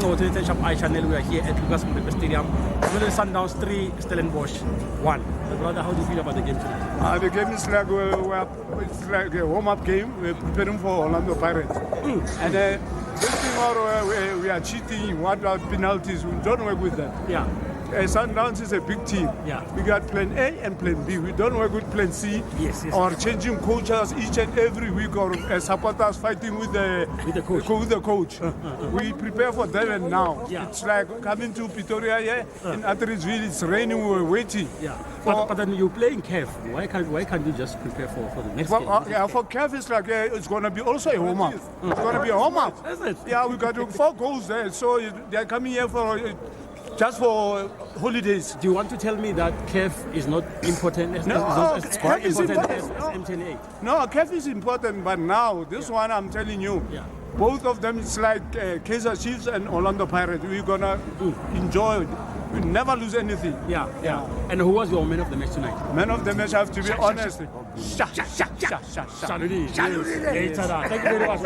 So to the Shop I channel, we are here at Lucas Mpepe Stadium. Sundowns 3, Stellenbosch 1. Brother, how do you feel about the game today? The game is like it's like a warm-up game. We're preparing for Orlando Pirates. And this thing we are cheating. What about penalties? We don't work with that. Yeah. Sundowns is a big team. Yeah. We got plan A and plan B. We don't work with plan C. Yes. Or changing coaches each and every week, or supporters fighting with the coach. We prepare for that and now. Yeah. It's like coming to Pretoria here in Atterisville. It's raining. We're waiting. Yeah. But then you're playing CAF. Why can't you just prepare for the next game? Yeah, for CAF it's like it's going to be also a warm-up. It's going to be a warm-up. Is it? Yeah, we got 4 goals there. So they're coming here for just for holidays. Do you want to tell me that CAF is not important? No, it's quite CAF is important as important. M28. No, CAF is important, but now this one I'm telling you, both of them it's like Kaizer Chiefs and Orlando Pirates. We're gonna enjoy it. We never lose anything. Yeah. And who was your man of the match tonight? Man of the match, I have to be honest. Shaludi. Thank you very much.